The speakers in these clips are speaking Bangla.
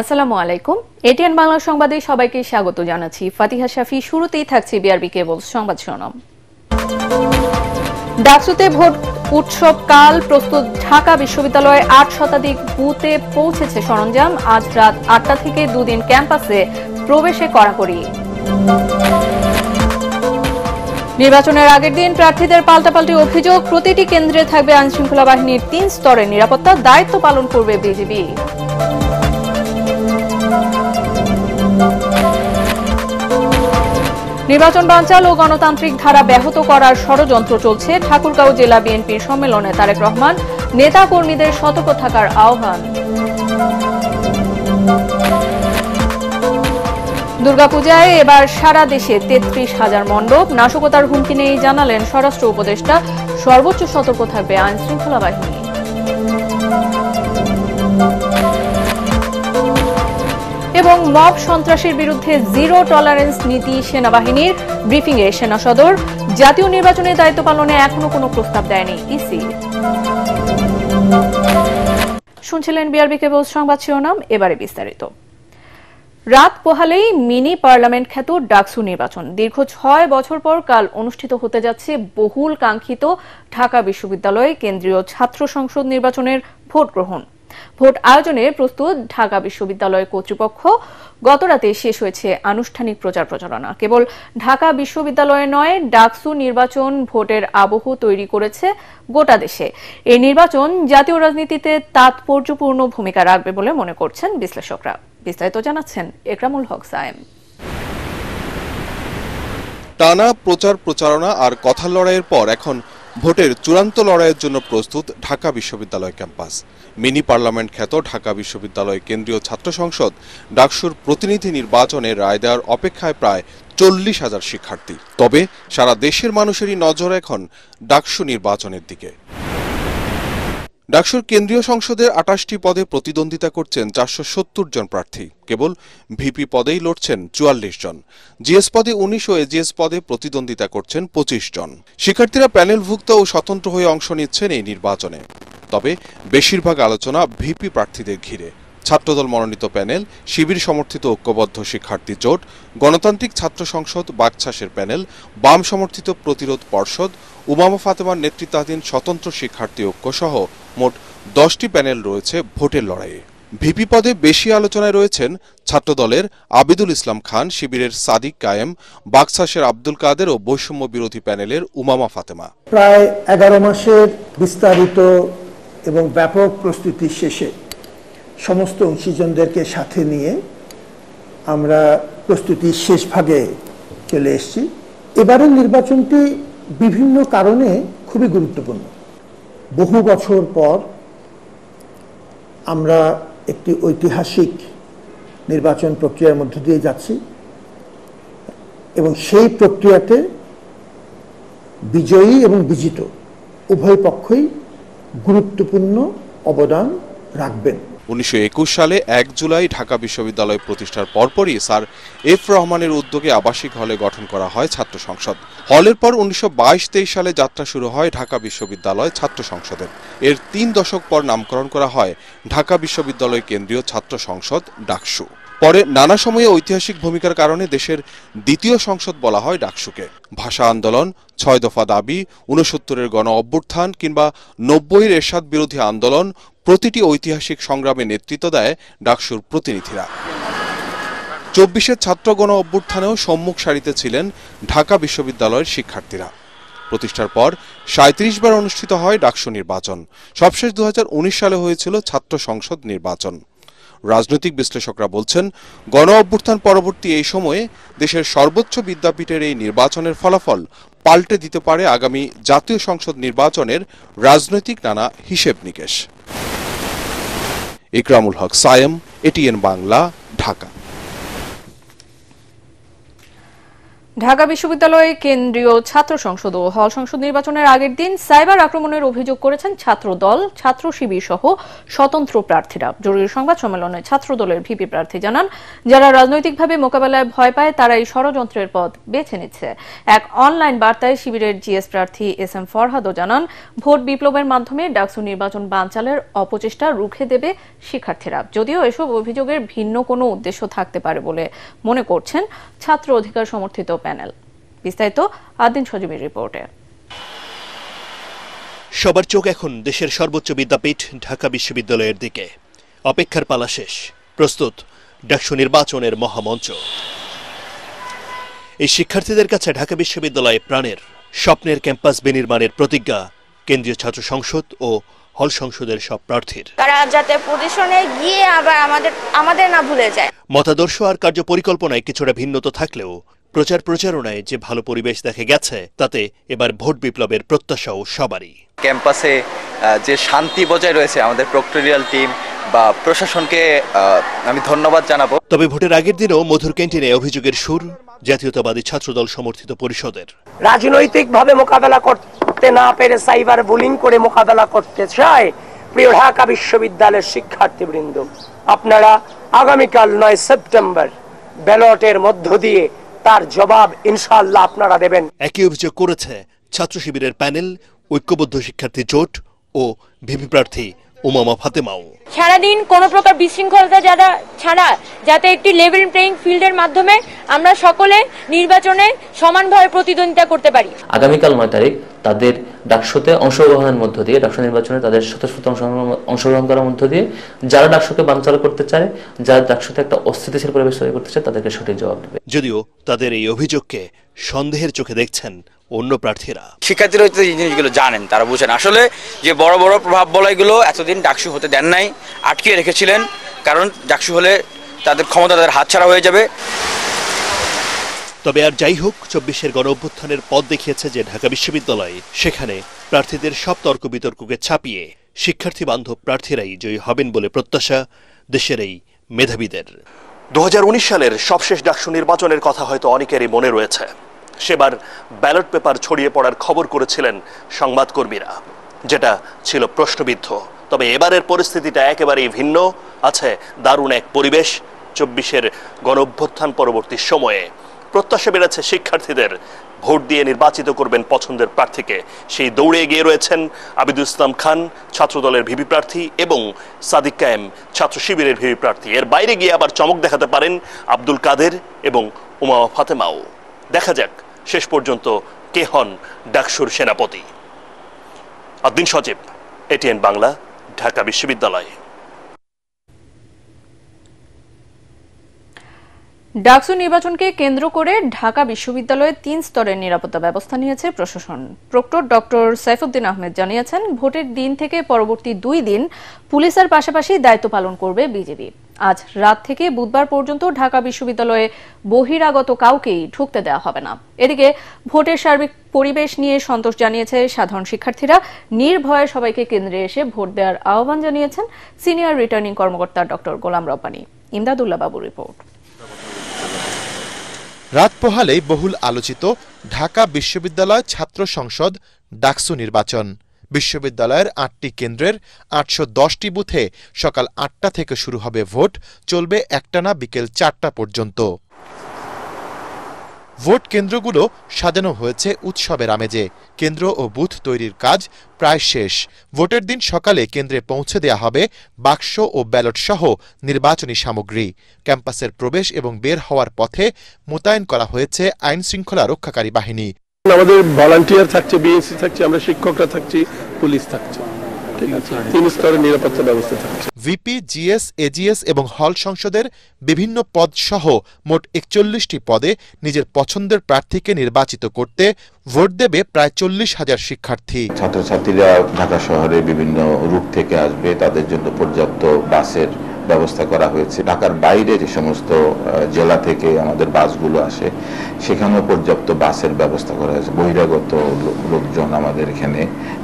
আসসালামু আলাইকুম। এটিএন বাংলা সংবাদে সবাইকে স্বাগত জানাচ্ছি। ফাতিহা শাফি। শুরুতেই থাকছে বিআরবি কেবলস সংবাদ শিরোনাম। ডাকসুতে ভোট উৎসব কাল প্রস্তুত ঢাকা বিশ্ববিদ্যালয়ে ৮ শতাধিক বুথে পৌঁছেছে সরঞ্জাম। আজ রাত ৮টা থেকে দুদিন ক্যাম্পাসে প্রবেশে কড়াকড়ি। নির্বাচনের আগের দিন প্রার্থীদের পাল্টাপাল্টি অভিযোগ। প্রতিটি কেন্দ্রে থাকবে আইনশৃঙ্খলা বাহিনীর ৩ স্তরের নিরাপত্তা। দায়িত্ব পালন করবে বিজিবি। নির্বাচন বানচাল ও গণতান্ত্রিক ধারা ব্যাহত করার ষড়যন্ত্র চলছে। ঠাকুরগাঁও জেলা বিএনপির সম্মেলনে তারেক রহমান নেতা কর্মীদের সতর্ক থাকার আহ্বান। দুর্গাপূজায় এবার সারা দেশে ৩৩,০০০ মণ্ডপ। নাশকতার হুমকি নেই জানালেন স্বরাষ্ট্র উপদেষ্টা। সর্বোচ্চ সতর্ক থাকবে আইনশৃঙ্খলা বাহিনী। এবং মব সন্ত্রাসের বিরুদ্ধে জিরো টলারেন্স নীতি সেনাবাহিনীর। ব্রিফিংয়ে সেনা সদর। জাতীয় নির্বাচনের দায়িত্ব পালনে এখনো কোনো প্রস্তাব দেয়নি ইসি। শুনছিলেন বিআরবি কেবল সংবাদ শিরোনাম। এবারে বিস্তারিত। রাত পোহালেই মিনি পার্লামেন্ট খ্যাত ডাকসু নির্বাচন দীর্ঘ ৬ বছর পর কাল অনুষ্ঠিত হতে যাচ্ছে বহুল কাঙ্ক্ষিত ঢাকা বিশ্ববিদ্যালয় কেন্দ্রীয় ছাত্র সংসদ নির্বাচনের ভোট গ্রহণ। ভোট আয়োজনে প্রস্তুত ঢাকা বিশ্ববিদ্যালয় কর্তৃপক্ষ। গতরাতে শেষ হয়েছে আনুষ্ঠানিক প্রচার প্রচারণা। কেবল ঢাকা বিশ্ববিদ্যালয়ে নয়, ডাকসু নির্বাচন ভোটের আবহ তৈরি করেছে গোটা দেশে। এই নির্বাচন জাতীয় রাজনীতিতে তাৎপর্যপূর্ণ ভূমিকা রাখবে বলে মনে করছেন বিশ্লেষকরা। বিস্তারিত জানাচ্ছেন একরামুল হক সায়েম। টানা প্রচার প্রচারণা আর কথার লড়াইয়ের পর এখন ভোটের চূড়ান্ত লড়াইয়ের জন্য প্রস্তুত ঢাকা বিশ্ববিদ্যালয় ক্যাম্পাস। মিনি পার্লামেন্ট খ্যাত ঢাকা বিশ্ববিদ্যালয় কেন্দ্রীয় ছাত্র সংসদ ডাকসুর প্রতিনিধি নির্বাচনে রায় দেওয়ার অপেক্ষায় প্রায় ৪০,০০০ শিক্ষার্থী। তবে সারা দেশের মানুষেরই নজর এখন ডাকসু নির্বাচনের দিকে। ডাকসুর কেন্দ্রীয় সংসদের ২৮টি পদে প্রতিদ্বন্দ্বিতা করছেন ৪৭০ জন প্রার্থী। কেবল ভিপি পদেই লড়ছেন ৪৪ জন। জিএস পদে ১৯ ও এজিএস পদে প্রতিদ্বন্দ্বিতা করছেন ২৫ জন। শিক্ষার্থীরা প্যানেলভুক্ত ও স্বতন্ত্র হয়ে অংশ নিচ্ছেন এই নির্বাচনে। তবে বেশিরভাগ আলোচনা ভিপি প্রার্থীদের ঘিরে। ছাত্রদল মনোনীত প্যানেল, শিবির সমর্থিত ঐক্যবদ্ধ শিক্ষার্থী জোট, গণতান্ত্রিক ছাত্র সংসদ, বাকছাসের প্যানেল, বাম সমর্থিত প্রতিরোধ পর্ষদ, উমামা ফাতেমার নেতৃত্বাধীন স্বতন্ত্র শিক্ষার্থী ঐক্য সহ মোট ১০টি প্যানেল রয়েছে ভোটের লড়াইয়ে। ভিপি পদে বেশি আলোচনায় রয়েছেন ছাত্রদলের আবিদুল ইসলাম খান, শিবিরের সাদিক কায়েম, বাকছাসের আব্দুল কাদের ও বৈষম্য বিরোধী প্যানেলের উমামা ফাতেমা। প্রায় ১১ মাসের বিস্তারিত এবং ব্যাপক প্রস্তুতি শেষে সমস্ত অংশীজনদেরকে সাথে নিয়ে আমরা প্রস্তুতির শেষ ভাগে চলে এসেছি। এবারের নির্বাচনটি বিভিন্ন কারণে খুবই গুরুত্বপূর্ণ। বহু বছর পর আমরা একটি ঐতিহাসিক নির্বাচন প্রক্রিয়ার মধ্য দিয়ে যাচ্ছি এবং সেই প্রক্রিয়াতে বিজয়ী এবং বিজিত উভয় পক্ষই গুরুত্বপূর্ণ অবদান রাখবেন। ১৯২১ সালে ১ জুলাই ঢাকা বিশ্ববিদ্যালয় প্রতিষ্ঠার পরপরই স্যার এফ রহমানের উদ্যোগে আবাসিক হলে গঠন করা হয় ছাত্র সংসদ। হলের পর ১৯২২-২৩ সালে যাত্রা শুরু হয় ঢাকা বিশ্ববিদ্যালয় ছাত্র সংসদের। এর ৩ দশক পর নামকরণ করা হয় ঢাকা বিশ্ববিদ্যালয় কেন্দ্রীয় ছাত্র সংসদ ডাকসু। পরে নানা সময়ে ঐতিহাসিক ভূমিকার কারণে দেশের দ্বিতীয় সংসদ বলা হয় ডাকসুকে। ভাষা আন্দোলন, ৬ দফা দাবি, ৬৯-এর গণ অভ্যুত্থান কিংবা ৯০-এর এরশাদ বিরোধী আন্দোলন, প্রতিটি ঐতিহাসিক সংগ্রামে নেতৃত্ব দেয় ডাকসুর প্রতিনিধিরা। ২৪-এর ছাত্র গণ অভ্যুত্থানেও সম্মুখ সারিতে ছিলেন ঢাকা বিশ্ববিদ্যালয়ের শিক্ষার্থীরা। প্রতিষ্ঠার পর ৩৭ বার অনুষ্ঠিত হয় ডাকসু নির্বাচন। সবশেষ ২০১৯ সালে হয়েছিল ছাত্র সংসদ নির্বাচন। রাজনৈতিক বিশ্লেষকরা বলছেন, গণ অভ্যুত্থান পরবর্তী এই সময়ে দেশের সর্বোচ্চ বিদ্যাপীঠের এই নির্বাচনের ফলাফল পাল্টে দিতে পারে আগামী জাতীয় সংসদ নির্বাচনের রাজনৈতিক নানা হিসেব নিকেশ। একরামুল হক সায়েম, এটিএন বাংলা, ঢাকা। ঢাকা বিশ্ববিদ্যালয়ে কেন্দ্রীয় ছাত্র সংসদ ও হল সংসদ নির্বাচনের আগের দিন সাইবার আক্রমণের অভিযোগ করেছেন ছাত্র দল, ছাত্র শিবির সহ স্বতন্ত্র প্রার্থীরা। জরুরি সংবাদ সম্মেলনে ছাত্র দলের ভিপি প্রার্থী জানান, যারা রাজনৈতিকভাবে মোকাবেলায় ভয় পায় তারা এই ষড়যন্ত্রের পথ বেছে নিচ্ছে। এক অনলাইন বার্তায় শিবিরের জিএস প্রার্থী এস এম ফরহাদও জানান, ভোট বিপ্লবের মাধ্যমে ডাকসু নির্বাচন বানচালের অপচেষ্টা রুখে দেবে শিক্ষার্থীরা। যদিও এসব অভিযোগের ভিন্ন কোনো উদ্দেশ্য থাকতে পারে বলে মনে করছেন ছাত্র অধিকার সমর্থিত প্যানেল। বিস্তারিত আদিন সজীবের রিপোর্টে। সবার চোখ এখন দেশের সর্বোচ্চ বিদ্যাপীঠ ঢাকা বিশ্ববিদ্যালয়ের দিকে। অপেক্ষার পালা শেষ, প্রস্তুত ডাকসু নির্বাচনের মহামঞ্চ। এই শিক্ষার্থীদের কাছে ঢাকা বিশ্ববিদ্যালয় প্রাণের, স্বপ্নের ক্যাম্পাস বিনির্মাণের প্রতিজ্ঞা কেন্দ্রীয় ছাত্র সংসদ ও হল সংসদের সব প্রার্থীর। তারা যাতে পজিশনে গিয়ে আবার আমাদের না ভুলে যায়। মতাদর্শ আর কার্য পরিকল্পনায় কিছুটা ভিন্নতা থাকলেও প্রচারণায় যে ভালো পরিবেশ দেখা গেছে, তাতে এবার ভোট বিপ্লবের প্রত্যাশাও সবারই। ক্যাম্পাসে যে শান্তি বজায় রয়েছে, আমাদের প্রক্টোরিয়াল টিম বা প্রশাসনকে আমি ধন্যবাদ জানাবো। তবে ভোটের আগের দিনও মধুর ক্যান্টিনে অভিযোগের সুর জাতীয়তাবাদী ছাত্রদল সমর্থিত পরিষদের। রাজনৈতিকভাবে মোকাবেলা করতে না পেরে সাইবার বুলিং করে মোকাবেলা করতে চায় প্রিয় ঢাকা বিশ্ববিদ্যালয়ের শিক্ষার্থীবৃন্দ, আপনারা আগামীকাল 9 সেপ্টেম্বর ব্যালটের মধ্য দিয়ে তার জবাব ইনশাআল্লাহ আপনারা দেবেন। একই অভিযোগ করেছে ছাত্র শিবিরের প্যানেল, ঐক্যবদ্ধ শিক্ষার্থী জোট ও ভিপি প্রার্থী উমামা ফাতেমাও। সারাদিন কোনো প্রকার বিশৃঙ্খলতা ছাড়া যাতে একটি লেভেল প্লেইং ফিল্ডের মাধ্যমে আমরা সকলে নির্বাচনে সমানভাবে প্রতিদ্বন্দ্বিতা করতে পারি। আগামীকাল 9 তারিখ তাদের ডাকসুতে অংশগ্রহণের মধ্য দিয়ে, ডাকসু নির্বাচনে তাদের স্বতঃস্ফূর্ত অংশগ্রহণ করার মধ্য দিয়ে যারা ডাকসুকে বানচাল করতে চায়, যারা ডাকসুতে একটা অস্থিতিশীল পরিবেশ তৈরি করতে চায়, তাদেরকে সঠিক জবাব দেবে। যদিও তাদের এই অভিযোগকে সন্দেহের চোখে দেখছেন অন্য প্রার্থীরা। শিক্ষার্থীরা হয়তো এই জিনিসগুলো জানেন, তারা বুঝেন আসলে যে বড় বড় প্রভাব বলয়গুলো এতদিন ডাকসু হতে দেন নাই, আটকিয়ে রেখেছিলেন, কারণ ডাকসু হলে তাদের ক্ষমতা তাদের হাতছাড়া হয়ে যাবে। তবে আর যাই হোক, 24-এর গণ অভ্যুত্থানের পথ দেখিয়েছে যে ঢাকা বিশ্ববিদ্যালয়, সেখানে প্রার্থীদের সব তর্ক বিতর্ককে ছাপিয়ে শিক্ষার্থী বান্ধব প্রার্থীরাই জয়ী হবেন বলে প্রত্যাশা দেশের এই মেধাবীদের। 2019 সালের সবশেষ ডাকসু নির্বাচনের কথা হয়তো অনেকেরই মনে রয়েছে। সেবার ব্যালট পেপার ছড়িয়ে পড়ার খবর করেছিলেন সংবাদকর্মীরা, যেটা ছিল প্রশ্নবিদ্ধ। তবে এবারের পরিস্থিতিটা একেবারেই ভিন্ন। আছে দারুণ এক পরিবেশ। 24-এর গণ অভ্যুত্থান পরবর্তী সময়ে প্রত্যাশা বেড়েছে শিক্ষার্থীদের, ভোট দিয়ে নির্বাচিত করবেন পছন্দের প্রার্থীকে। সেই দৌড়ে এগিয়ে রয়েছেন আবিদুল ইসলাম খান, ছাত্রদলের ভিপি প্রার্থী, এবং সাদিক কায়েম, ছাত্র শিবিরের ভিপি প্রার্থী। এর বাইরে গিয়ে আবার চমক দেখাতে পারেন আব্দুল কাদের এবং উমামা ফাতেমাও। দেখা যাক শেষ পর্যন্ত কে হন ডাকসুর সেনাপতি। আদিন সজীব, এটিএন বাংলা, ঢাকা বিশ্ববিদ্যালয়। ডাকসু নির্বাচনকে কেন্দ্র করে ঢাকা বিশ্ববিদ্যালয়ে 3 স্তরের নিরাপত্তা ব্যবস্থা নিয়েছে প্রশাসন। প্রক্টর ডক্টর সাইফুদ্দিন আহমেদ জানিয়েছেন, ভোটের দিন থেকে পরবর্তী 2 দিন পুলিশের পাশাপাশি দায়িত্ব পালন করবে বিজিবি। আজ রাত থেকে বুধবার পর্যন্ত ঢাকা বিশ্ববিদ্যালয়ে বহিরাগত কাউকেই ঢুকতে দেওয়া হবে না। এদিকে ভোটের সার্বিক পরিবেশ নিয়ে সন্তোষ জানিয়েছে সাধারণ শিক্ষার্থীরা। নির্ভয়ে সবাইকে কেন্দ্রে এসে ভোট দেওয়ার আহ্বান জানিয়েছেন সিনিয়র রিটার্নিং কর্মকর্তা ডক্টর গোলাম রব্বানী। ইমদাদুল্লাহ বাবুর রিপোর্ট। রাত পোহালেই বহুল আলোচিত ঢাকা বিশ্ববিদ্যালয় ছাত্র সংসদ ডাকসু নির্বাচন। বিশ্ববিদ্যালয়ের 8টি কেন্দ্রের 810টি বুথে সকাল 8টা থেকে শুরু হবে ভোট, চলবে একটানা বিকেল 4টা পর্যন্ত। ভোট কেন্দ্রগুলো সাজানো হয়েছে উৎসবের আমেজে। কেন্দ্র ও বুথ তৈরির কাজ প্রায় শেষ। ভোটের দিন সকালে কেন্দ্রে পৌঁছে দেয়া হবে বাক্স ও ব্যালট সহ নির্বাচনী সামগ্রী। ক্যাম্পাসের প্রবেশ এবং বের হওয়ার পথে মোতায়েন করা হয়েছে আইন শৃঙ্খলা রক্ষাকারী বাহিনী। আমাদের ভলান্টিয়ার থাকছে, বিএনসি থাকছে, আমরা শিক্ষকরা থাকছি, পুলিশ থাকছে। ঠিক আছে, 3 স্তরের নিরাপত্তা ব্যবস্থা থাকছে। ভিপি, জিএস, এজিএস এবং হল সংসদের বিভিন্ন পদ সহ মোট 41টি পদে নিজের পছন্দের প্রার্থীকে নির্বাচিত করতে ভোট দেবে প্রায় 40,000 শিক্ষার্থী। ছাত্রছাত্রীরা ঢাকা শহরে বিভিন্ন রুট থেকে আসবে, তাদের জন্য পর্যাপ্ত বাসের ব্যবস্থা করা হয়েছে। ঢাকার বাইরে যে সমস্ত জেলা থেকে আমাদের বাসগুলো আসে, সেখানেও পর্যাপ্ত বাসের ব্যবস্থা করা হয়েছে। বহিরাগত লোকজন আমাদের এখানে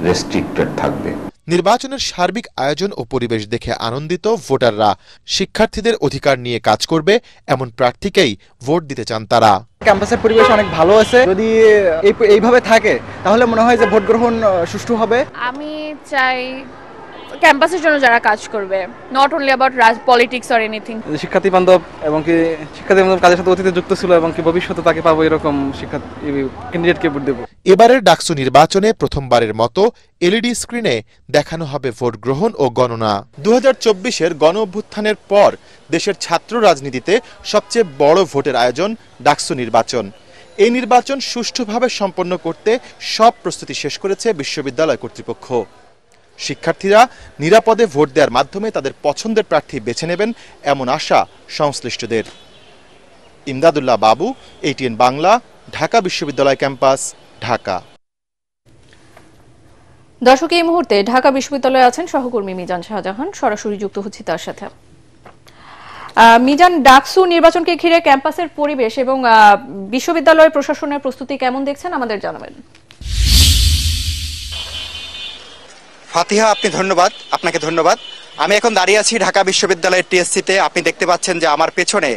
রেস্ট্রিক্টেড থাকবে। নির্বাচনের সার্বিক আয়োজন ও পরিবেশ দেখে আনন্দিত ভোটাররা। শিক্ষার্থীদের অধিকার নিয়ে কাজ করবে এমন প্রার্থীকেই ভোট দিতে চান তারা। ক্যাম্পাসের পরিবেশ অনেক ভালো আছে, যদি এইভাবে থাকে তাহলে মনে হয় যে ভোট গ্রহণ সুষ্ঠু হবে। আমি চাই ক্যাম্পাসের জন্য যারা কাজ করবে, not only about politics or anything. শিক্ষার্থী বান্ধব এবং কি শিক্ষার্থী বান্ধব কাজের সাথে অতীতে যুক্ত ছিল এবং কি ভবিষ্যতে তাকে পাবো এরকম ক্যান্ডিডেটকে ভোট দেব। এবারের ডাকসু নির্বাচনে প্রথমবারের মতো এলইডি স্ক্রিনে দেখানো হবে ভোট গ্রহণ ও গণনা। 2024-এর গণ অভ্যুত্থানের পর দেশের ছাত্র রাজনীতিতে সবচেয়ে বড় ভোটের আয়োজন ডাকসু নির্বাচন। এই নির্বাচন সুষ্ঠুভাবে সম্পন্ন করতে সব প্রস্তুতি শেষ করেছে বিশ্ববিদ্যালয় কর্তৃপক্ষ। শিক্ষার্থীরা নিরাপদে ভোট দেওয়ার মাধ্যমে তাদের পছন্দের প্রার্থী বেছে নেবেন এমন আশা সংশ্লিষ্টদের। ইমদাদুল্লাহ বাবু, ATN বাংলা, ঢাকা বিশ্ববিদ্যালয় ক্যাম্পাস, ঢাকা। দর্শক, এই মুহূর্তে ঢাকা বিশ্ববিদ্যালয়ে আছেন সহকর্মী মিজান শাহজাহান, সরাসরি যুক্ত হচ্ছি তার সাথে। মিজান, ডাকসু নির্বাচনকে ঘিরে ক্যাম্পাসের পরিবেশ এবং বিশ্ববিদ্যালয় প্রশাসনের প্রস্তুতি কেমন দেখছেন আমাদের জানাবেন। ফাতিহা, আপনাকে ধন্যবাদ। আমি এখন দাঁড়িয়ে আছি ঢাকা বিশ্ববিদ্যালয়ের TSC-তে। আপনি দেখতে পাচ্ছেন যে আমার পেছনে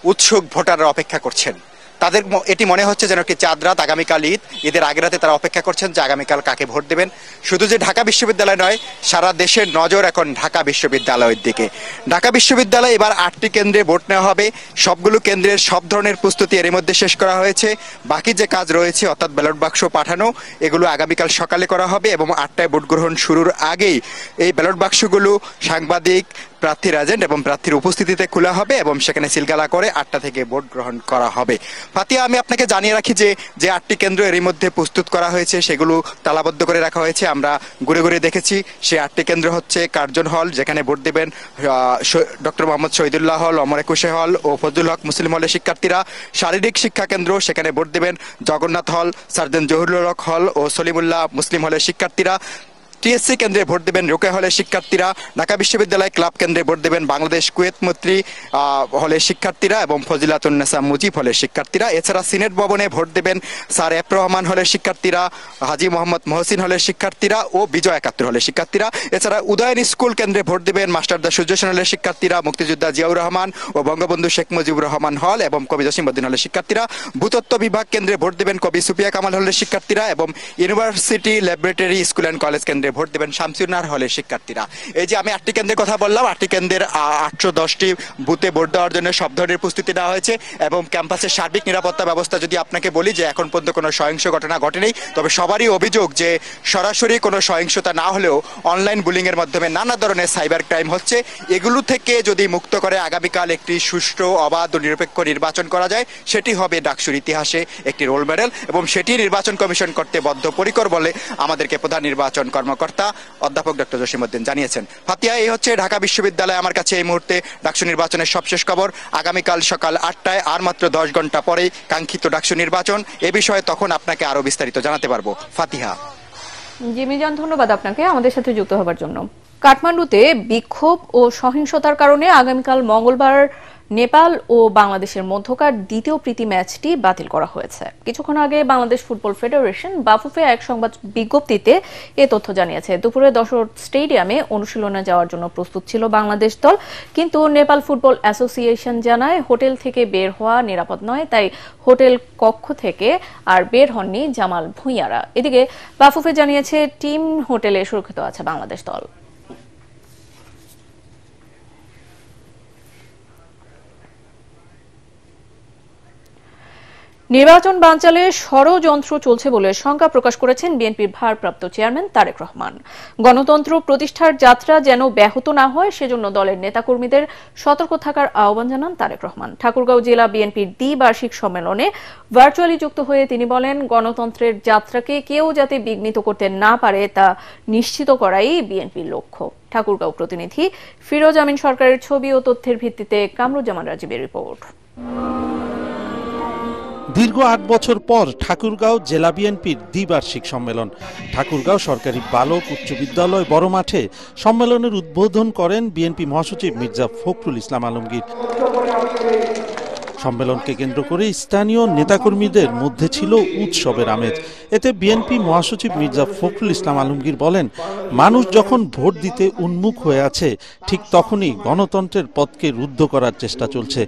উৎসুক ভোটাররা অপেক্ষা করছেন। তাদের এটি মনে হচ্ছে যেন কি চাঁদ রাত, আগামীকাল ঈদের আগের রাতে তারা অপেক্ষা করছেন যে আগামীকাল কাকে ভোট দেবেন। শুধু যে ঢাকা বিশ্ববিদ্যালয় নয়, সারা দেশের নজর এখন ঢাকা বিশ্ববিদ্যালয়ের দিকে। ঢাকা বিশ্ববিদ্যালয়ে এবার 8টি কেন্দ্রে ভোট নেওয়া হবে। সবগুলো কেন্দ্রের সব ধরনের প্রস্তুতি এর মধ্যে শেষ করা হয়েছে। বাকি যে কাজ রয়েছে অর্থাৎ ব্যালট বাক্স পাঠানো, এগুলো আগামীকাল সকালে করা হবে এবং 8টায় ভোট গ্রহণ শুরুর আগেই এই ব্যালট বাক্সগুলো সাংবাদিক, প্রার্থীর এজেন্ট এবং প্রার্থীর উপস্থিতিতে খোলা হবে এবং সেখানে সিলগালা করে 8টা থেকে ভোট গ্রহণ করা হবে। ফাতিয়া, আমি আপনাকে জানিয়ে রাখি যে 8টি কেন্দ্র এর মধ্যে প্রস্তুত করা হয়েছে, সেগুলো তালাবদ্ধ করে রাখা হয়েছে। আমরা ঘুরে ঘুরে দেখেছি। সেই 8টি কেন্দ্র হচ্ছে কার্জন হল, যেখানে ভোট দেবেন ডক্টর মোহাম্মদ শহীদুল্লাহ হল, অমর একুশে হল ও ফজলুল হক মুসলিম হলের শিক্ষার্থীরা। শারীরিক শিক্ষা কেন্দ্র, সেখানে ভোট দেবেন জগন্নাথ হল, সার্জন জহুরুল হক হল ও সলিমুল্লাহ মুসলিম হলের শিক্ষার্থীরা। TSC কেন্দ্রে ভোট দেবেন রোকেয়া হলের শিক্ষার্থীরা। ঢাকা বিশ্ববিদ্যালয় ক্লাব কেন্দ্রে ভোট দেবেন বাংলাদেশ কুয়েত মৈত্রী হলের শিক্ষার্থীরা এবং ফজিলাতুন্নেসা মুজিব হলের শিক্ষার্থীরা। এছাড়া সিনেট ভবনে ভোট দেবেন স্যার এফ রহমান হলের শিক্ষার্থীরা, হাজী মোহাম্মদ মহসিন হলের শিক্ষার্থীরা ও বিজয় 71 হলের শিক্ষার্থীরা। এছাড়া উদয়ন স্কুল কেন্দ্রে ভোট দেবেন মাস্টারদা সূর্য সেন হলের শিক্ষার্থীরা, মুক্তিযোদ্ধা জিয়াউর রহমান ও বঙ্গবন্ধু শেখ মুজিবুর রহমান হল এবং কবি জসিমউদ্দিন হলের শিক্ষার্থীরা। ভূতত্ত্ব বিভাগ কেন্দ্রে ভোট দেবেন কবি সুফিয়া কামাল হলের শিক্ষার্থীরা এবং university laboratory school and college কেন্দ্রে ভোট দেবেন শামসুন্নার হলের শিক্ষার্থীরা। এই যে আমি 8টি কেন্দ্রের কথা বললাম, 8টি কেন্দ্রের 810টি বুথে ভোট দেওয়ার জন্য সব ধরনের প্রস্তুতি নেওয়া হয়েছে এবং ক্যাম্পাসের সার্বিক নিরাপত্তা ব্যবস্থা যদি আপনাকে বলি যে এখন পর্যন্ত কোনো সহিংস ঘটনা ঘটেনি। তবে সবারই অভিযোগ যে সরাসরি কোনো সহিংসতা না হলেও অনলাইন বুলিং এর মাধ্যমে নানা ধরনের সাইবার ক্রাইম হচ্ছে। এগুলো থেকে যদি মুক্ত করে আগামীকাল একটি সুষ্ঠু, অবাধ ও নিরপেক্ষ নির্বাচন করা যায়, সেটি হবে ডাকসুর ইতিহাসে একটি রোল মডেল এবং সেটি নির্বাচন কমিশন করতে বদ্ধপরিকর বলে আমাদেরকে প্রধান নির্বাচন কর্মকর্তা অধ্যাপক ডক্টর জসিমউদ্দিন জানিয়েছেন। ফাতিয়া, এই হচ্ছে ঢাকা বিশ্ববিদ্যালয় আমার কাছে এই মুহূর্তে ডাকসু নির্বাচনের সবশেষ খবর। আগামীকাল সকাল 8টায় আর মাত্র 10 ঘন্টা পরেই কাঙ্ক্ষিত ডাকসু নির্বাচন। এ বিষয়ে তখন আপনাকে আরো বিস্তারিত জানাতে পারবো। ফাতিহা। জি মিজান, ধন্যবাদ আপনাকে আমাদের সাথে যুক্ত হবার জন্য। কাঠমান্ডুতে বিক্ষোভ ও সহিংসতার কারণে আগামীকাল মঙ্গলবার নেপাল ও বাংলাদেশের মধ্যকার দ্বিতীয় প্রীতি ম্যাচটি বাতিল করা হয়েছে। কিছুক্ষণ আগে বাংলাদেশ ফুটবল ফেডারেশন বাফুফে এক সংবাদ বিজ্ঞপ্তিতে এ তথ্য জানিয়েছে। দুপুরে যশোর স্টেডিয়ামে অনুশীলনে যাওয়ার জন্য প্রস্তুত ছিল বাংলাদেশ দল, কিন্তু নেপাল ফুটবল অ্যাসোসিয়েশন জানায় হোটেল থেকে বের হওয়া নিরাপদ নয়, তাই হোটেল কক্ষ থেকে আর বের হননি জামাল ভুঁইয়ারা। এদিকে বাফুফে জানিয়েছে টিম হোটেলে সুরক্ষিত আছে বাংলাদেশ দল। নির্বাচন বানচালে ষড়যন্ত্র চলছে বলে শঙ্কা প্রকাশ করেছেন বিএনপির ভারপ্রাপ্ত চেয়ারম্যান তারেক রহমান। গণতন্ত্র প্রতিষ্ঠার যাত্রা যেন ব্যাহত না হয় সেজন্য দলের নেতাকর্মীদের সতর্ক থাকার আহ্বান জানান তারেক রহমান। ঠাকুরগাঁও জেলা বিএনপির দ্বিবার্ষিক সম্মেলনে ভার্চুয়ালি যুক্ত হয়ে তিনি বলেন, গণতন্ত্রের যাত্রাকে কেউ যাতে বিঘ্নিত করতে না পারে তা নিশ্চিত করাই বিএনপির লক্ষ্য। ঠাকুরগাঁও প্রতিনিধি ফিরোজ আমিন সরকারের ছবি ও তথ্যের ভিত্তিতে কামরুজ্জামান রাজীবের রিপোর্ট। দীর্ঘ 8 বছর পর ঠাকুরগাঁও জেলা বিএনপির দ্বিবার্ষিক সম্মেলন। ঠাকুরগাঁও সরকারি বালক উচ্চ বিদ্যালয় বড় মাঠে সম্মেলনের উদ্বোধন করেন বিএনপি মহাসচিব মির্জা ফখরুল ইসলাম আলমগীর। সম্মেলনকে কেন্দ্র করে স্থানীয় নেতাকর্মীদের মধ্যে ছিল উৎসবের আমেজ। এতে বিএনপি মহাসচিব মির্জা ফখরুল ইসলাম আলমগীর বলেন, মানুষ যখন ভোট দিতে উন্মুখ হয়ে আছে ঠিক তখনই গণতন্ত্রের পথকে রুদ্ধ করার চেষ্টা চলছে।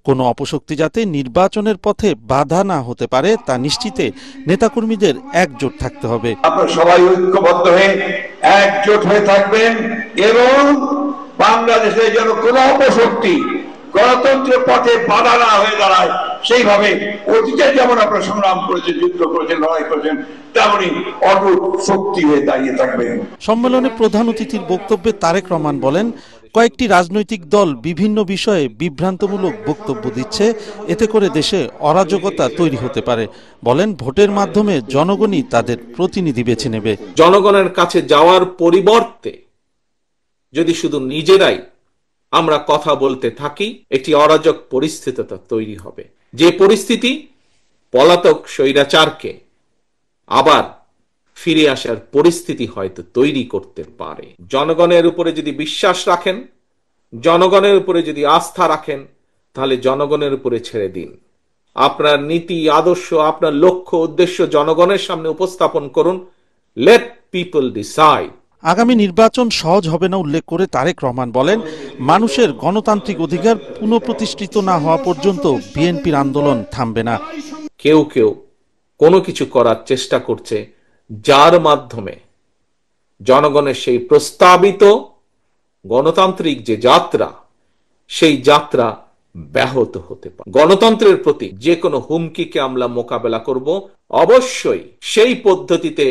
কোনো অপশক্তি যাতে নির্বাচনের পথে বাধা না হতে পারে তা নিশ্চিতে নেতাকর্মীদের একজোট থাকতে হবে। আপনারা সবাই ঐক্যবদ্ধ হয়ে একজোট হয়ে থাকবেন এবং বাংলাদেশে যেন কোনো অপশক্তি গণতন্ত্রের পথে বাধা না হয়ে দাঁড়ায়, সেইভাবে অতীতে যেমন আপনারা সংগ্রাম করেছেন, যুদ্ধ করেছেন, লড়াই করেছেন, তেমনি অটুট শক্তি হয়ে দাঁড়িয়ে থাকবেন। সম্মেলনে প্রধান অতিথির বক্তব্যে তারেক রহমান বলেন, কয়েকটি রাজনৈতিক দল বিভিন্ন বিষয়ে বিভ্রান্তমূলক বক্তব্য দিচ্ছে, এতে করে দেশে অরাজকতা তৈরি হতে পারে। বলেন, ভোটের মাধ্যমে জনগণই তাদের প্রতিনিধি বেছে নেবে। জনগণের কাছে যাওয়ার পরিবর্তে যদি শুধু নিজেরাই আমরা কথা বলতে থাকি, একটি অরাজক পরিস্থিতি তৈরি হবে, যে পরিস্থিতি পলাতক স্বৈরাচারকে আবার ফিরে আসার পরিস্থিতি হয়তো তৈরি করতে পারে। জনগণের উপরে যদি বিশ্বাস রাখেন, জনগণের উপরে যদি আস্থা রাখেন, তাহলে জনগণের উপরে ছেড়ে দিন। আপনার নীতি, আদর্শ, আপনার লক্ষ্য, উদ্দেশ্য জনগণের সামনে উপস্থাপন করুন। Late people decide. আগামী নির্বাচন সহজ হবে না উল্লেখ করে তারেক রহমান বলেন, মানুষের গণতান্ত্রিক অধিকার পুনঃপ্রতিষ্ঠিত না হওয়া পর্যন্ত বিএনপির আন্দোলন থামবে না। কেউ কেউ কোনো কিছু করার চেষ্টা করছে যার মাধ্যমে জনগণের সেই প্রস্তাবিত গণতান্ত্রিক যে যাত্রা, সেই যাত্রা ব্যাহত হতে পারে। গণতন্ত্রের প্রতি যে কোনো হুমকিকে আমরা মোকাবেলা করব, অবশ্যই সেই পদ্ধতিতে,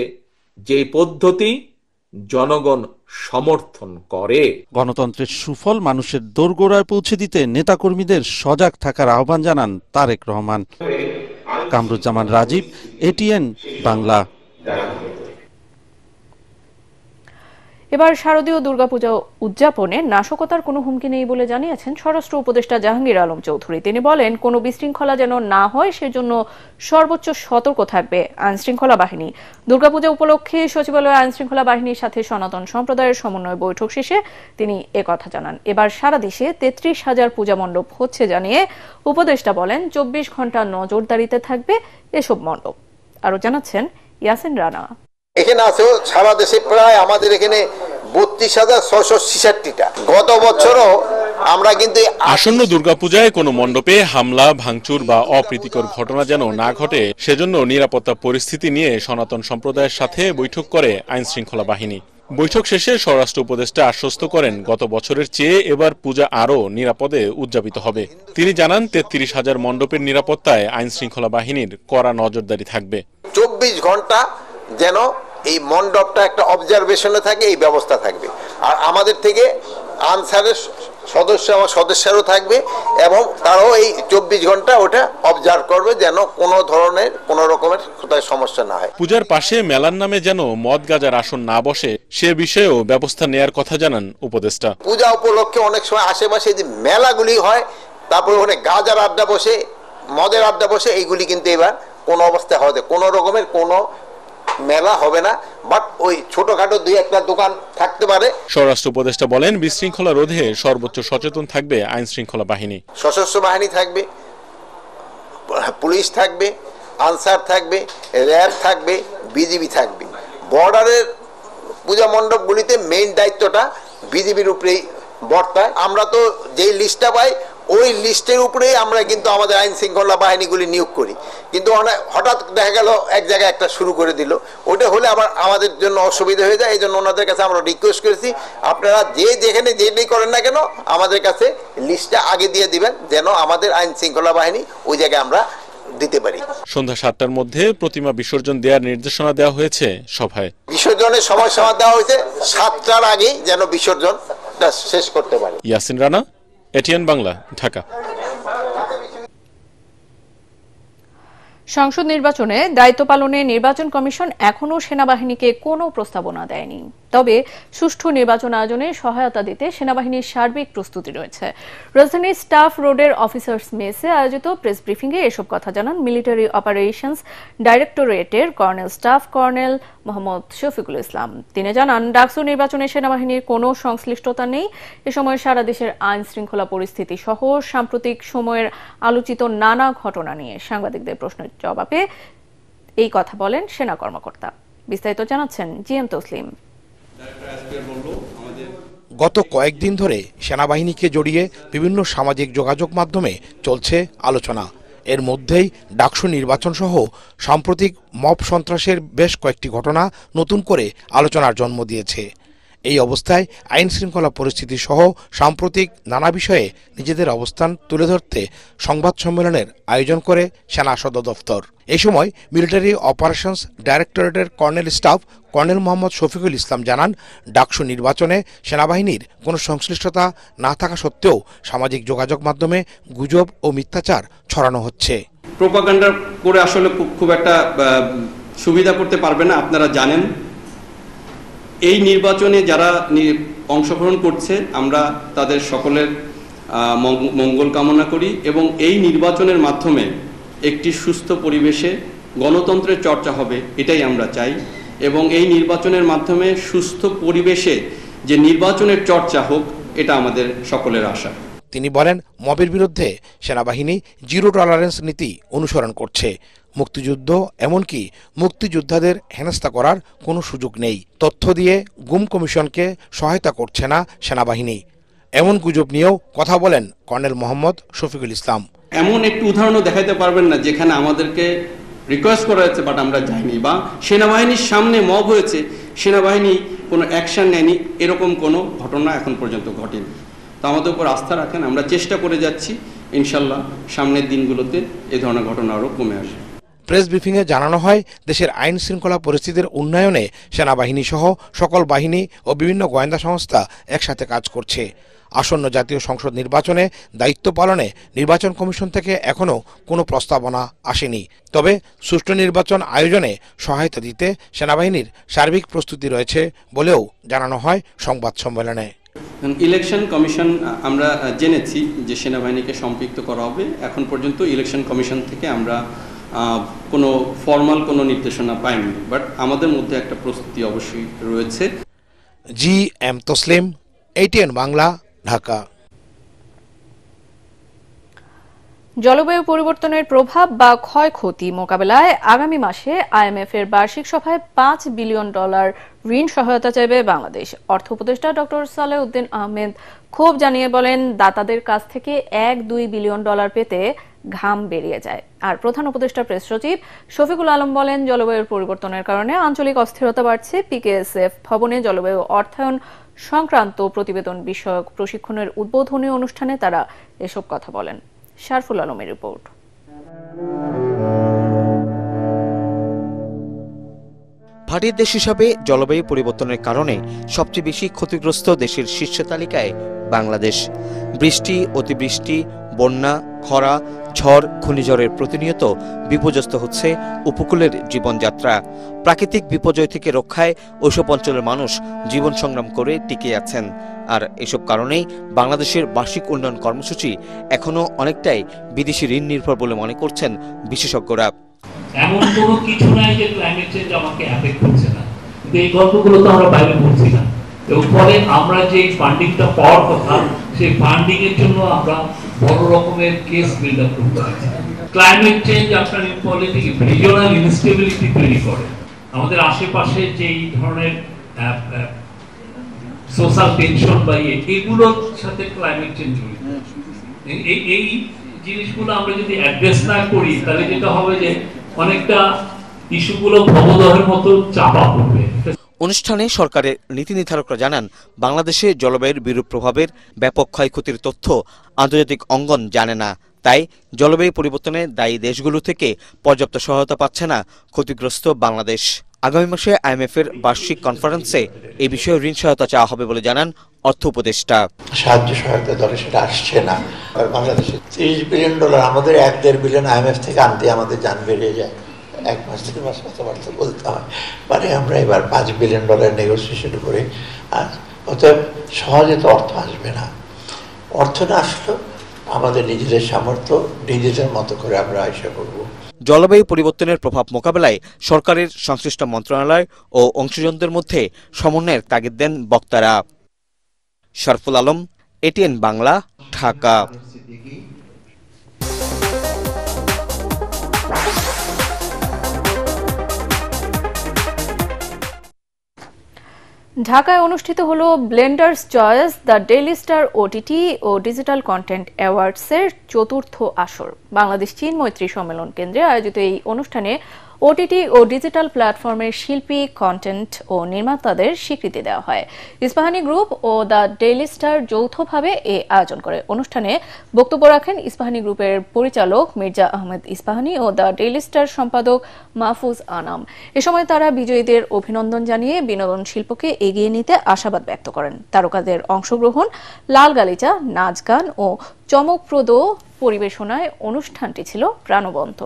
যে পদ্ধতি জনগণ সমর্থন করে। গণতন্ত্রের সুফল মানুষের দোরগোড়ায় পৌঁছে দিতে নেতাকর্মীদের সজাগ থাকার আহ্বান জানান তারেক রহমান। কামরুজ্জামান রাজীব, এটিএন বাংলা। এবার শারদীয় দুর্গাপূজা উদযাপনে নাশকতার কোনো হুমকি নেই বলে জানিয়েছেন স্বরাষ্ট্র উপদেষ্টা জাহাঙ্গীর আলম চৌধুরী। তিনি বলেন, কোনো বিশৃঙ্খলা যেন না হয় সেজন্য সর্বোচ্চ সতর্ক থাকবে আইনশৃঙ্খলা বাহিনী। দুর্গাপূজা উপলক্ষে সচিবালয়ে আইনশৃঙ্খলা বাহিনীর সাথে সনাতন সম্প্রদায়ের সমন্বয় বৈঠক শেষে তিনি একথা জানান। এবার সারা দেশে 33,000 পূজা মণ্ডপ হচ্ছে জানিয়ে উপদেষ্টা বলেন, 24 ঘন্টা নজরদারিতে থাকবে এসব মণ্ডপ। আরো জানাচ্ছেন ইয়াসিন রানা। এখানে আছে সারা দেশে প্রায় আমাদের এখানে 32,666টা। গত বছরও আমরা কিন্তু আসন্ন দুর্গাপূজায় কোনো মণ্ডপে হামলা, ভাঙচুর বা অপ্রীতিকর ঘটনা যেন না ঘটে সেজন্য নিরাপত্তা পরিস্থিতি নিয়ে সনাতন সম্প্রদায়ের সাথে বৈঠক করে আইন শৃঙ্খলা বাহিনী। বৈঠক শেষে স্বরাষ্ট্র উপদেষ্টা আশ্বস্ত করেন, গত বছরের চেয়ে এবার পূজা আরও নিরাপদে উদযাপিত হবে। তিনি জানান, 33,000 মণ্ডপের নিরাপত্তায় আইন শৃঙ্খলা বাহিনীর কড়া নজরদারি থাকবে। 24 ঘন্টা যেন এই মণ্ডপটা একটা অবজারভেশনে থাকে, এই ব্যবস্থা থাকবে। আর আমাদের থেকে আনসারের সদস্য আমার সদস্যরাও থাকবে এবং তারাও এই 24 ঘন্টা ওটা অবজার্ভ করবে যেন কোনো ধরনের কোনো রকমের কোথায় সমস্যা না হয়। পূজার পাশে মেলার নামে যেন মদ গাঁজার আসন না বসে সে বিষয়েও ব্যবস্থা নেয়ার কথা জানান উপদেষ্টা। পূজা উপলক্ষে অনেক সময় আশেপাশে যে মেলাগুলি হয়, তারপরে ওখানে গাঁজার আড্ডা বসে, মদের আড্ডা বসে, এইগুলি কিন্তু এবার কোনো অবস্থায় হবে, কোনো রকমের কোনো মেলা হবে না, বাট ওই ছোটখাটো 2-1টা দোকান থাকতে পারে। স্বরাষ্ট্র উপদেষ্টা বলেন, বিশৃঙ্খলা রোধে সর্বোচ্চ সচেতন থাকবে আইন শৃঙ্খলা বাহিনী। সশস্ত্র বাহিনী থাকবে, পুলিশ থাকবে, আনসার থাকবে, র্যাব থাকবে, বিজিবি থাকবে। বর্ডারের পূজা মণ্ডপগুলিতে মেইন দায়িত্বটা বিজিবির উপরেই বর্তায়। আমরা তো যেই লিস্টটা পাই ওই লিস্টের উপরেই আমরা কিন্তু আমাদের আইন শৃঙ্খলা বাহিনীগুলি নিয়োগ করি, কিন্তু হঠাৎ দেখা গেল এক জায়গায় একটা শুরু করে দিল, ওটা হলে আবার আমাদের জন্য অসুবিধা হয়ে যায়। এই জন্য ওনাদের কাছে আমরা রিকোয়েস্ট করেছি, আপনারা যেখানে যেটাই করেন না কেন আমাদের কাছে লিস্টটা আগে দিয়ে দিবেন, যেন আমাদের আইন শৃঙ্খলা বাহিনী ওই জায়গায় আমরা দিতে পারি। সন্ধ্যা 7টার মধ্যে প্রতিমা বিসর্জন দেওয়ার নির্দেশনা দেওয়া হয়েছে সভায়। বিসর্জনের সময়সীমা দেওয়া হয়েছে 7টার আগে যেন বিসর্জনটা শেষ করতে পারে। ইয়াসিন রানা, এটিএন বাংলা, ঢাকা। সংসদ নির্বাচনে দায়িত্ব পালনে নির্বাচন কমিশন এখনও সেনাবাহিনীকে কোনো প্রস্তাবনা দেয়নি। তবে সুষ্ঠু নির্বাচন আয়োজনে সহায়তা দিতে সেনাবাহিনীর সার্বিক প্রস্তুতি রয়েছে। রাজধানীর স্টাফ রোডের অফিসার্স মেসে আয়োজিত প্রেস ব্রিফিংয়ে এসব কথা জানান মিলিটারি অপারেশনস ডাইরেক্টরেটের colonel staff colonel Mohammad Shafiqul Islam. তিনি জানান, ডাকসু নির্বাচনে সেনাবাহিনীর কোনো সংশ্লিষ্টতা নেই। এ সময় সারা দেশের আইন শৃঙ্খলা পরিস্থিতি সহ সাম্প্রতিক সময়ের আলোচিত নানা ঘটনা নিয়ে সাংবাদিকদের প্রশ্নের জবাবে এই কথা বলেন সেনা কর্মকর্তা। বিস্তারিত জানাচ্ছেন জিএম তসলিম। গত কয়েকদিন ধরে সেনাবাহিনীকে জড়িয়ে বিভিন্ন সামাজিক যোগাযোগ মাধ্যমে চলছে আলোচনা। এর মধ্যেই ডাকসু নির্বাচন সহ সাম্প্রতিক মব সন্ত্রাসের বেশ কয়েকটি ঘটনা নতুন করে আলোচনার জন্ম দিয়েছে। এই অবস্থায় আইন শৃঙ্খলা পরিস্থিতি সহ সাম্প্রতিক নানা বিষয়ে নিজেদের অবস্থান তুলে ধরতে সংবাদ সম্মেলনের আয়োজন করে সেনা সদর দফতর। এই সময় মিলিটারি অপারেশনস ডাইরেক্টরেটের colonel staff colonel Mohammad Shafiqul Islam জানান, ডাকসু নির্বাচনে সেনাবাহিনীর কোনো সংশ্লিষ্টতা না থাকা সত্ত্বেও সামাজিক যোগাযোগ মাধ্যমে গুজব ও মিথ্যাচার ছড়ানো হচ্ছে। প্রোপাগান্ডা করে আসলে খুব একটা সুবিধা করতে পারবে না। আপনারা জানেন, এই নির্বাচনে যারা অংশগ্রহণ করছে আমরা তাদের সকলের মঙ্গল কামনা করি এবং এই নির্বাচনের মাধ্যমে একটি সুস্থ পরিবেশে গণতন্ত্রের চর্চা হবে, এটাই আমরা চাই। এবং এই নির্বাচনের মাধ্যমে সুস্থ পরিবেশে যে নির্বাচনের চর্চা হোক, এটা আমাদের সকলের আশা। তিনি বলেন, মবের বিরুদ্ধে সেনাবাহিনী জিরো টলারেন্স নীতি অনুসরণ করছে। মুক্তিযুদ্ধ এমনকি মুক্তিযোদ্ধাদের হেনস্থা করার কোনো সুযোগ নেই। তথ্য দিয়ে গুম কমিশনকে সহায়তা করছে না সেনাবাহিনী, এমন গুজব নিয়েও কথা বলেন কর্নেল মোহাম্মদ শফিকুল ইসলাম। এমন একটু উদাহরণও দেখাতে পারবেন না যেখানে আমাদেরকে রিকোয়েস্ট করা হয়েছে বাট আমরা যাইনি, বা সেনাবাহিনীর সামনে মব হয়েছে, সেনাবাহিনী কোনো অ্যাকশন নেয়নি, এরকম কোনো ঘটনা এখন পর্যন্ত ঘটেনি। তো আমাদের উপর আস্থা রাখেন, আমরা চেষ্টা করে যাচ্ছি, ইনশাল্লাহ সামনের দিনগুলোতে এ ধরনের ঘটনা আরও কমে আসবে। প্রেস ব্রিফিংয়ে জানানো হয়, দেশের আইন শৃঙ্খলা পরিস্থিতির উন্নয়নে সেনাবাহিনী সহ সকল বাহিনী ও বিভিন্ন গোয়েন্দা সংস্থা একসাথে কাজ করছে। আসন্ন জাতীয় সংসদ নির্বাচনে দায়িত্ব পালনে নির্বাচন কমিশন থেকে এখনও কোনো প্রস্তাবনা আসেনি। তবে সুষ্ঠু নির্বাচন আয়োজনে সহায়তা দিতে সেনাবাহিনীর সার্বিক প্রস্তুতি রয়েছে বলেও জানানো হয় সংবাদ সম্মেলনে। ইলেকশন কমিশন আমরা জেনেছি যে সেনাবাহিনীকে সম্পৃক্ত করা হবে। এখন পর্যন্ত ইলেকশন কমিশন থেকে আমরা কোনো ফর্মাল কোনো নির্দেশনা পাইনি, বাট আমাদের মধ্যে একটা প্রস্তুতি অবশ্যই রয়েছে। GM Taslim, ATN Bangla, Dhaka. জলবায়ু পরিবর্তনের প্রভাব বা ক্ষয়ক্ষতি মোকাবেলায় আগামী মাসে IMF এর বার্ষিক সভায় $5 বিলিয়ন ঋণ সহায়তা চাইবে বাংলাদেশ। অর্থ উপদেষ্টা ডক্টর সালেউদ্দিন আহমেদ ক্ষোভ জানিয়ে বলেন, দাতাদের কাছ থেকে $1-2 বিলিয়ন পেতে ঘাম বেরিয়ে যায়। আর প্রধান উপদেষ্টা প্রেস সচিব শফিকুল আলম বলেন, জলবায়ুর পরিবর্তনের কারণে আঞ্চলিক অস্থিরতা বাড়ছে। PKSF ভবনে জলবায়ু অর্থায়ন সংক্রান্ত প্রতিবেদন বিষয়ক প্রশিক্ষণের উদ্বোধনী অনুষ্ঠানে তারা এসব কথা বলেন। শারফুল আলমের রিপোর্ট। ভাটির দেশ হিসাবে জলবায়ু পরিবর্তনের কারণে সবচেয়ে বেশি ক্ষতিগ্রস্ত দেশের শীর্ষ তালিকায় বাংলাদেশ। বৃষ্টি, অতিবৃষ্টি, বন্যা, খরা, ঝড়, ঘূর্ণিঝড়ের প্রতিনিয়ত বিপর্যস্ত হচ্ছে উপকূলের জীবনযাত্রা। প্রাকৃতিক বিপর্যয় থেকে রক্ষায় ওইসব অঞ্চলের মানুষ জীবন সংগ্রাম করে টিকে আছেন। আর এসব কারণেই বাংলাদেশের বার্ষিক উন্নয়ন কর্মসূচি এখনো অনেকটাই বিদেশি ঋণ নির্ভর বলে মনে করছেন বিশেষজ্ঞরা। এমন কোনো কিছু নাই যে ক্লাইমেট চেঞ্জ আমাকে এফেক্ট করছে না, কিন্তু এই গল্পগুলো তো আমরা বাইরে বলছি না। এবং ফলে আমরা যে ফান্ডিংটা পাওয়ার কথা, সেই ফান্ডিং এর জন্য আমরা বড় রকমের কেস বিল্ড আপ করতে পারছি। ক্লাইমেট চেঞ্জ আপনার রিজিওনাল ইনস্টেবিলিটি তৈরি করে। আমাদের আশেপাশে যে এই ধরনের সোশ্যাল টেনশন বা এগুলোর সাথে ক্লাইমেট চেঞ্জ জড়িত। এই জিনিসগুলো আমরা যদি অ্যাড্রেস না করি, তাহলে যেটা হবে যে অনেকটা ইস্যুগুলো ভবদহের মতো চাপা পড়বে। অনুষ্ঠানে সরকারের নীতি নির্ধারকরা জানান, বাংলাদেশে জলবায়ুর বিরূপ প্রভাবের ব্যাপক ক্ষয়ক্ষতির তথ্য আন্তর্জাতিক অঙ্গন জানে না। তাই জলবায়ু পরিবর্তনে দায়ী দেশগুলো থেকে পর্যাপ্ত সহায়তা পাচ্ছে না ক্ষতিগ্রস্ত বাংলাদেশ। আগামী মাসে IMF এর বার্ষিক কনফারেন্সে এই বিষয়ে ঋণ সহায়তা চাওয়া হবে বলে জানান অর্থ উপদেষ্টা। সাহায্য সহায়তা দলে সেটা আসছে না। আর বাংলাদেশে $30 বিলিয়ন, আমাদের $1-1.5 বিলিয়ন IMF থেকে আনতে আমাদের জান বেরিয়ে যায়। 1 মাস 2 মাস কথাবার্তা বলতে হয়, মানে আমরা এবার $5 বিলিয়ন নেগোসিয়েশন করি। আর অতএব সহজে তো অর্থ আসবে না। অর্থ না আসলেও আমাদের নিজেদের সামর্থ্য নিজেদের মতো করে আমরা আশা করব। জলবায়ু পরিবর্তনের প্রভাব মোকাবেলায় সরকারের সংশ্লিষ্ট মন্ত্রণালয় ও অংশীজনদের মধ্যে সমন্বয়ের তাগিদ দেন বক্তারা। শরফুল আলম, এটিএন বাংলা, ঢাকা। ঢাকায় অনুষ্ঠিত হলো Blenders Choice, the daily Star OTT ও ডিজিটাল কন্টেন্ট অ্যাওয়ার্ডসের চতুর্থ আসর। বাংলাদেশ চীন মৈত্রী সম্মেলন কেন্দ্রে আয়োজিত এই অনুষ্ঠানে ওটিটি ও ডিজিটাল প্ল্যাটফর্মের শিল্পী, কন্টেন্ট ও নির্মাতাদের স্বীকৃতি দেওয়া হয়। ইস্পাহানি গ্রুপ ও দ্য ডেইলি স্টার যৌথভাবে এ আয়োজন করে। অনুষ্ঠানে বক্তব্য রাখেন ইস্পাহানি গ্রুপের পরিচালক মির্জা আহমেদ ইস্পাহানি ও দ্য ডেইলি স্টার সম্পাদক মাহফুজ আনাম। এ সময় তারা বিজয়ীদের অভিনন্দন জানিয়ে বিনোদন শিল্পকে এগিয়ে নিতে আশাবাদ ব্যক্ত করেন। তারকাদের অংশগ্রহণ, লাল গালিচা, নাচ গান ও চমকপ্রদ পরিবেশনায় অনুষ্ঠানটি ছিল প্রাণবন্ত।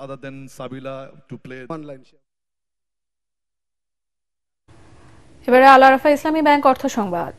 Other than Sabila to play online. এবারে আল আরাফা ইসলামী ব্যাংক অর্থ সংবাদ।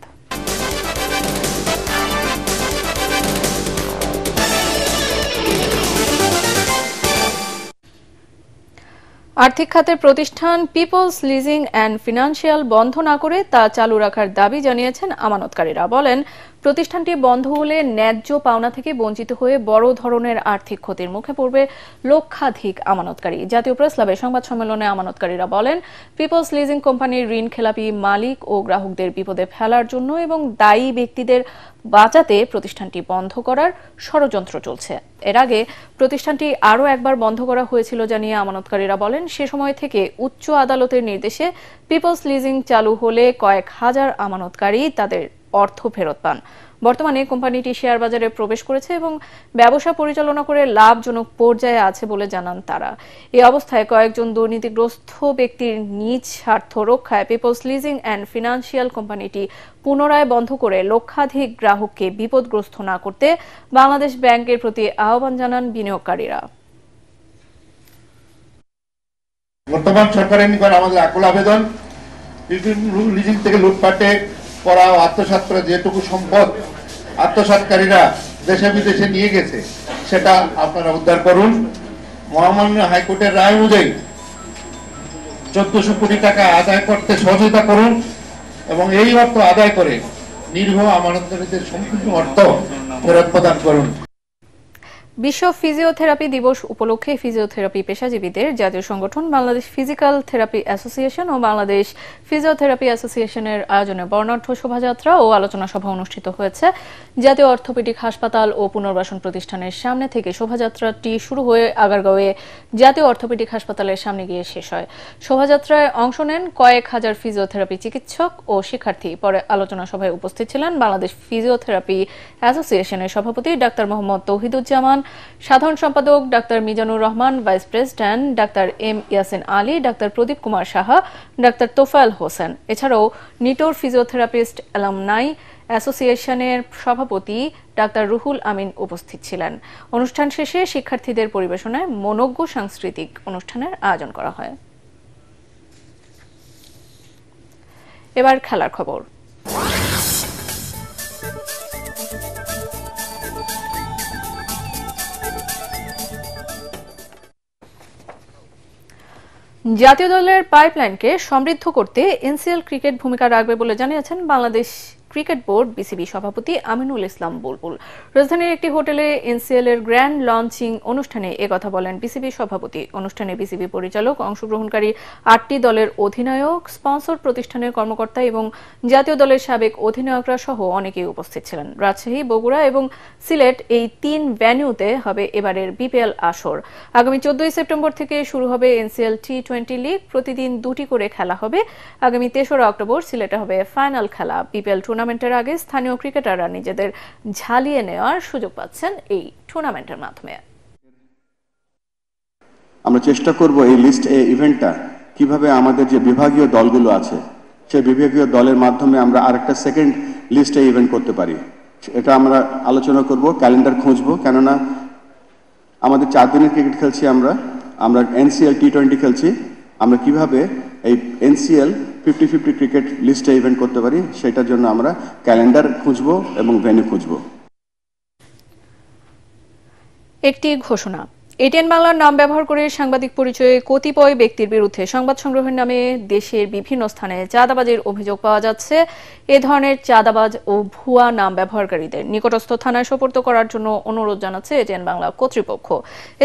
আর্থিক খাতের প্রতিষ্ঠান পিপলস লিজিং অ্যান্ড ফিনান্সিয়াল বন্ধ না করে তা চালু রাখার দাবি জানিয়েছেন আমানতকারীরা। বলেন, প্রতিষ্ঠানটি বন্ধ হলে ন্যায্য পাওনা থেকে বঞ্চিত হয়ে বড় ধরনের আর্থিক ক্ষতির মুখে পড়বে লক্ষাধিক আমানতকারী। জাতীয় প্রেস ক্লাবে সংবাদ সম্মেলনে আমানতকারীরা বলেন, পিপলস লিজিং কোম্পানির ঋণ খেলাপি মালিক ও গ্রাহকদের বিপদে ফেলার জন্য এবং দায়ী ব্যক্তিদের বাঁচাতে প্রতিষ্ঠানটি বন্ধ করার ষড়যন্ত্র চলছে। এর আগে প্রতিষ্ঠানটি আরও একবার বন্ধ করা হয়েছিল জানিয়ে আমানতকারীরা বলেন, সে সময় থেকে উচ্চ আদালতের নির্দেশে পিপলস লিজিং চালু হলে কয়েক হাজার আমানতকারী তাদের অর্থ ফেরত পান। বর্তমানে কোম্পানিটি শেয়ার বাজারে প্রবেশ করেছে এবং ব্যবসা পরিচালনা করে লাভজনক পর্যায়ে আছে বলে জানান তারা। এই অবস্থায় কয়েকজন দুর্নীতিগ্রস্ত ব্যক্তির নিজ স্বার্থ রক্ষায় পিপলস লিজিং অ্যান্ড ফিনান্সিয়াল কোম্পানিটি পুনরায় বন্ধ করে লক্ষাধিক গ্রাহককে বিপদগ্রস্ত না করতে বাংলাদেশ ব্যাংকের প্রতি আহ্বান জানান বিনিয়োগকারীরা। বর্তমান সরকারের নিকট আমাদের আকুল আবেদন, লিজিং থেকে লুটপাটে করা আত্মসাৎ করা যেটুকু সম্পদ আত্মসাৎকারীরা দেশে বিদেশে নিয়ে গেছে সেটা আপনারা উদ্ধার করুন। মহামান্য হাইকোর্টের রায় অনুযায়ী 1400 কোটি টাকা আদায় করতে সহযোগিতা করুন এবং এই অর্থ আদায় করে নিরীহ আমানতকারীদের সম্পূর্ণ অর্থ ফেরত প্রদান করুন। বিশ্ব ফিজিওথেরাপি দিবস উপলক্ষে ফিজিওথেরাপি পেশাজীবীদের জাতীয় সংগঠন বাংলাদেশ ফিজিক্যাল থেরাপি অ্যাসোসিয়েশন ও বাংলাদেশ ফিজিওথেরাপি অ্যাসোসিয়েশনের আয়োজনে বর্ণাঢ্য শোভাযাত্রা ও আলোচনা সভা অনুষ্ঠিত হয়েছে। জাতীয় অর্থোপেডিক হাসপাতাল ও পুনর্বাসন প্রতিষ্ঠানের সামনে থেকে শোভাযাত্রাটি শুরু হয়ে আগারগাঁওয়ে জাতীয় অর্থোপেডিক হাসপাতালের সামনে গিয়ে শেষ হয়। শোভাযাত্রায় অংশ নেন কয়েক হাজার ফিজিওথেরাপি চিকিৎসক ও শিক্ষার্থী। পরে আলোচনা সভায় উপস্থিত ছিলেন বাংলাদেশ ফিজিওথেরাপি অ্যাসোসিয়েশনের সভাপতি ডাক্তার মোহাম্মদ তৌহিদুজ্জামান, সাধারণ সম্পাদক ডাক্তার মিজানুর রহমান, ভাইস প্রেসিডেন্ট ডাক্তার এম ইয়াসিন আলী, ডাক্তার প্রদীপ কুমার সাহা, ডাক্তার তোফায়েল হোসেন। এছাড়াও নিটোর ফিজিওথেরাপিস্ট অ্যালামনাই অ্যাসোসিয়েশনের সভাপতি ডাক্তার রুহুল আমিন উপস্থিত ছিলেন। অনুষ্ঠান শেষে শিক্ষার্থীদের পরিবেশনায় মনোজ্ঞ সাংস্কৃতিক অনুষ্ঠানের আয়োজন করা হয়। এবার খেলার খবর। জাতীয় দলের পাইপলাইনকে সমৃদ্ধ করতে এনসিএল ক্রিকেট ভূমিকা রাখবে বলে জানিয়েছেন বাংলাদেশ ক্রিকেট বোর্ড বিসিবি সভাপতি আমিনুল ইসলাম বুলবুল। রাজধানীর একটি হোটেলে এনসিএল এর গ্র্যান্ড লঞ্চিং অনুষ্ঠানে একথা বলেন বিসিবি সভাপতি। অনুষ্ঠানে বিসিবি পরিচালক, অংশগ্রহণকারী 8টি দলের অধিনায়ক, স্পন্সর প্রতিষ্ঠানের কর্মকর্তা এবং জাতীয় দলের সাবেক অধিনায়করা সহ অনেকেই উপস্থিত ছিলেন। রাজশাহী, বগুড়া এবং সিলেট এই 3 ভেন্যুতে হবে এবারের বিপিএল আসর। আগামী 14 সেপ্টেম্বর থেকে শুরু হবে এনসিএল টি20 লিগ। প্রতিদিন 2টি করে খেলা হবে। আগামী 3রা অক্টোবর সিলেটে হবে ফাইনাল খেলা। বিপিএল টুর্নামেন্টের আগে স্থানীয় ক্রিকেটাররা নিজেদের ঝালিয়ে নেওয়ার সুযোগ পাচ্ছেন এই টুর্নামেন্টের মাধ্যমে। আমরা চেষ্টা করব এই লিস্ট ইভেন্টটা কিভাবে আমাদের যে বিভাগীয় দলগুলো আছে সেই বিভাগীয় দলের মাধ্যমে আমরা আরেকটা সেকেন্ড লিস্ট ইভেন্ট করতে পারি। এটা আমরা আলোচনা করব, ক্যালেন্ডার খুঁজবো, কেননা আমাদের 4 দিনের ক্রিকেট খেলছি আমরা এনসিএল টি20 খেলছি। আমরা কিভাবে এই এনসিএল 50-50 ক্রিকেট লিস্ট এ ইভেন্ট করতে পারি, সেটার জন্য আমরা ক্যালেন্ডার খুঁজবো এবং ভেন্যু খুঁজবো। একটি ঘোষণা। এটিএন বাংলার নাম ব্যবহার করে সাংবাদিক পরিচয়ে কতিপয় ব্যক্তির বিরুদ্ধে সংবাদ সংগ্রহের নামে দেশের বিভিন্ন স্থানে চাঁদাবাজির অভিযোগ পাওয়া যাচ্ছে। এ ধরনের চাঁদাবাজ ও ভুয়া নাম ব্যবহারকারীদের নিকটস্থ থানায় সোপর্দ করার জন্য অনুরোধ জানাচ্ছে এটিএন বাংলা কর্তৃপক্ষ।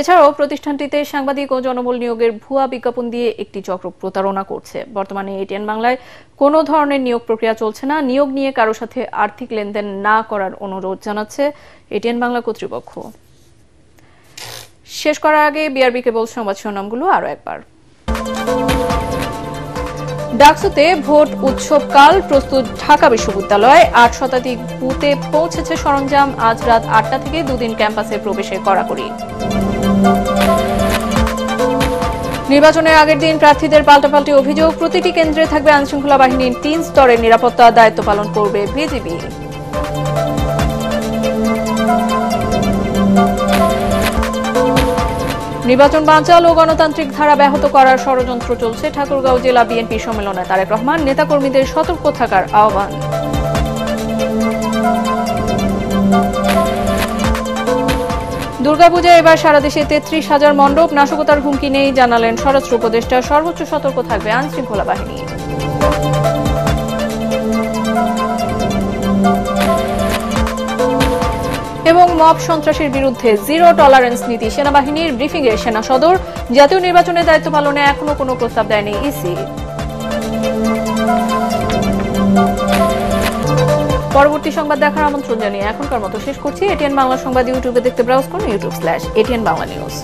এছাড়াও প্রতিষ্ঠানটিতে সাংবাদিক ও জনবল নিয়োগের ভুয়া বিজ্ঞাপন দিয়ে একটি চক্র প্রতারণা করছে। বর্তমানে এটিএন বাংলায় কোনো ধরনের নিয়োগ প্রক্রিয়া চলছে না। নিয়োগ নিয়ে কারো সাথে আর্থিক লেনদেন না করার অনুরোধ জানাচ্ছে এটিএন বাংলা কর্তৃপক্ষ। শেষ করার আগে বিআরবি কেবল সংবাদ শিরোনামগুলো আরো একবার। ডাকসুতে ভোট উৎসবকাল প্রস্তুত ঢাকা বিশ্ববিদ্যালয়। 8 শতাধিক বুথে পৌঁছেছে সরঞ্জাম। আজ রাত 8টা থেকে দুদিন ক্যাম্পাসে প্রবেশের কড়াকড়ি। নির্বাচনের আগের দিন প্রার্থীদের পাল্টাপাল্টি অভিযোগ। প্রতিটি কেন্দ্রে থাকবে আইনশৃঙ্খলা বাহিনীর 3 স্তরের নিরাপত্তা, দায়িত্ব পালন করবে বিজিবি। নির্বাচন বানচাল ও গণতান্ত্রিক ধারা ব্যাহত করার ষড়যন্ত্র চলছে। ঠাকুরগাঁও জেলা বিএনপি সম্মেলনে তারেক রহমান নেতাকর্মীদের সতর্ক থাকার আহ্বান। দুর্গাপূজায় এবার সারা দেশে 33,000 মণ্ডপ। নাশকতার হুমকি নেই জানালেন স্বরাষ্ট্র উপদেষ্টা। সর্বোচ্চ সতর্ক থাকবে আইনশৃঙ্খলা বাহিনী। এবং মব সন্ত্রাসের বিরুদ্ধে জিরো টলারেন্স নীতি সেনাবাহিনীর ব্রিফিংয়ে সেনা সদর। জাতীয় নির্বাচনের দায়িত্ব পালনে এখনো কোনো প্রস্তাব দেয়নি ইসি। পরবর্তী সংবাদ দেখার আমন্ত্রণ জানিয়ে এখনকার মতো শেষ করছি। এটিএন বাংলা সংবাদ ইউটিউবে দেখতে ব্রাউজ করুন youtube/ATN Bangla News।